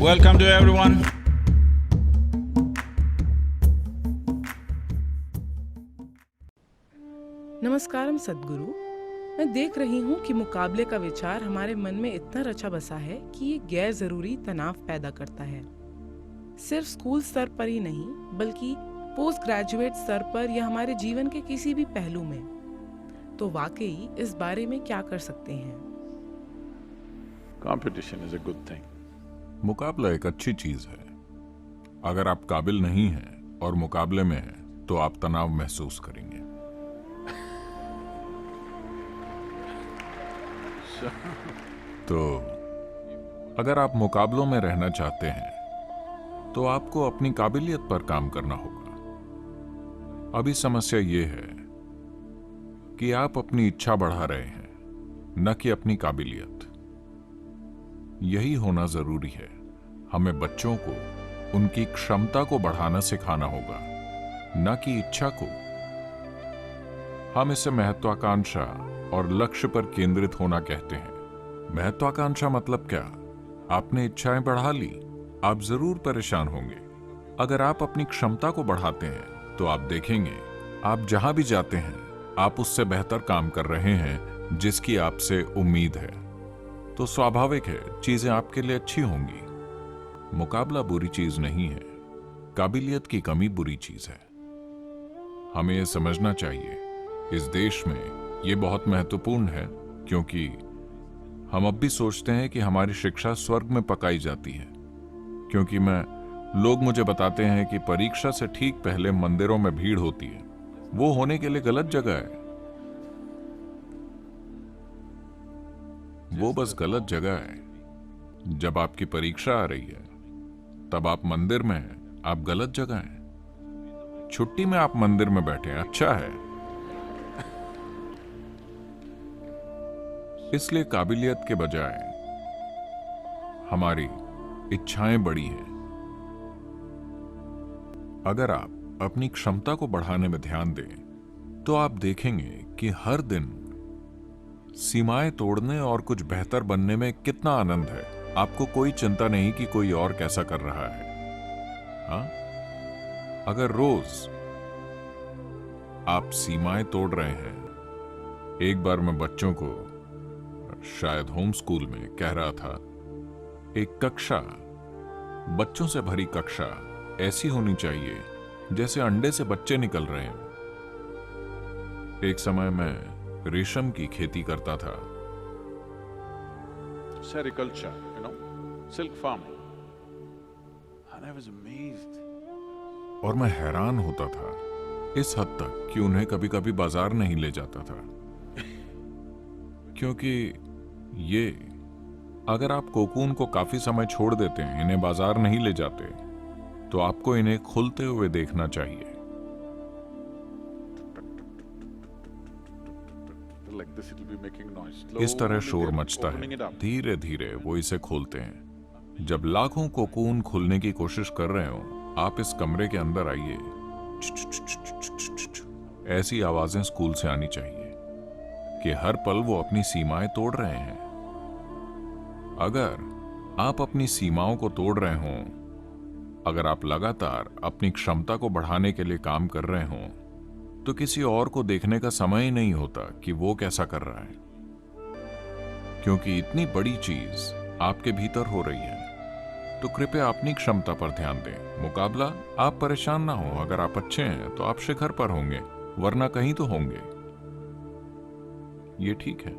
Welcome to everyone. नमस्कारम सद्गुरु। मैं देख रही हूँ कि मुकाबले का विचार हमारे मन में इतना रचा बसा है कि ये गैर जरूरी तनाव पैदा करता है। सिर्फ स्कूल स्तर पर ही नहीं बल्कि पोस्ट ग्रेजुएट स्तर पर या हमारे जीवन के किसी भी पहलू में। तो वाकई इस बारे में क्या कर सकते हैं? Competition is a good thing. मुकाबला एक अच्छी चीज है। अगर आप काबिल नहीं हैं और मुकाबले में हैं तो आप तनाव महसूस करेंगे। तो अगर आप मुकाबलों में रहना चाहते हैं तो आपको अपनी काबिलियत पर काम करना होगा। अभी समस्या ये है कि आप अपनी इच्छा बढ़ा रहे हैं, न कि अपनी काबिलियत। यही होना जरूरी है। हमें बच्चों को उनकी क्षमता को बढ़ाना सिखाना होगा, न कि इच्छा को। हम इसे महत्वाकांक्षा और लक्ष्य पर केंद्रित होना कहते हैं। महत्वाकांक्षा मतलब क्या? आपने इच्छाएं बढ़ा ली, आप जरूर परेशान होंगे। अगर आप अपनी क्षमता को बढ़ाते हैं तो आप देखेंगे आप जहां भी जाते हैं आप उससे बेहतर काम कर रहे हैं जिसकी आपसे उम्मीद है। तो स्वाभाविक है चीजें आपके लिए अच्छी होंगी। मुकाबला बुरी चीज नहीं है, काबिलियत की कमी बुरी चीज है। हमें यह समझना चाहिए इस देश में यह बहुत महत्वपूर्ण है, क्योंकि हम अब भी सोचते हैं कि हमारी शिक्षा स्वर्ग में पकाई जाती है। क्योंकि लोग मुझे बताते हैं कि परीक्षा से ठीक पहले मंदिरों में भीड़ होती है। वो होने के लिए गलत जगह है। वो बस गलत जगह है। जब आपकी परीक्षा आ रही है तब आप मंदिर में हैं, आप गलत जगह हैं। छुट्टी में आप मंदिर में बैठे हैं, अच्छा है। इसलिए काबिलियत के बजाय हमारी इच्छाएं बड़ी हैं। अगर आप अपनी क्षमता को बढ़ाने में ध्यान दें तो आप देखेंगे कि हर दिन सीमाएं तोड़ने और कुछ बेहतर बनने में कितना आनंद है। आपको कोई चिंता नहीं कि कोई और कैसा कर रहा है। हाँ, अगर रोज आप सीमाएं तोड़ रहे हैं। एक बार मैं बच्चों को शायद होम स्कूल में कह रहा था, एक कक्षा, बच्चों से भरी कक्षा ऐसी होनी चाहिए जैसे अंडे से बच्चे निकल रहे हैं। एक समय मैं रेशम की खेती करता था। Sericulture, silk farming. And I was amazed. और मैं हैरान होता था इस हद तक कि उन्हें कभी कभी बाजार नहीं ले जाता था। क्योंकि ये, अगर आप कोकून को काफी समय छोड़ देते हैं, इन्हें बाजार नहीं ले जाते, तो आपको इन्हें खुलते हुए देखना चाहिए। इस तरह शोर मचता है, धीरे धीरे वो इसे खोलते हैं। जब लाखों कोकून खुलने की कोशिश कर रहे हो, आप इस कमरे के अंदर आइए। ऐसी आवाजें स्कूल से आनी चाहिए कि हर पल वो अपनी सीमाएं तोड़ रहे हैं। अगर आप अपनी सीमाओं को तोड़ रहे हों, अगर आप लगातार अपनी क्षमता को बढ़ाने के लिए काम कर रहे हों, तो किसी और को देखने का समय ही नहीं होता कि वो कैसा कर रहा है। क्योंकि इतनी बड़ी चीज आपके भीतर हो रही है। तो कृपया अपनी क्षमता पर ध्यान दें। मुकाबला, आप परेशान ना हो। अगर आप अच्छे हैं तो आप शिखर पर होंगे, वरना कहीं तो होंगे। ये ठीक है।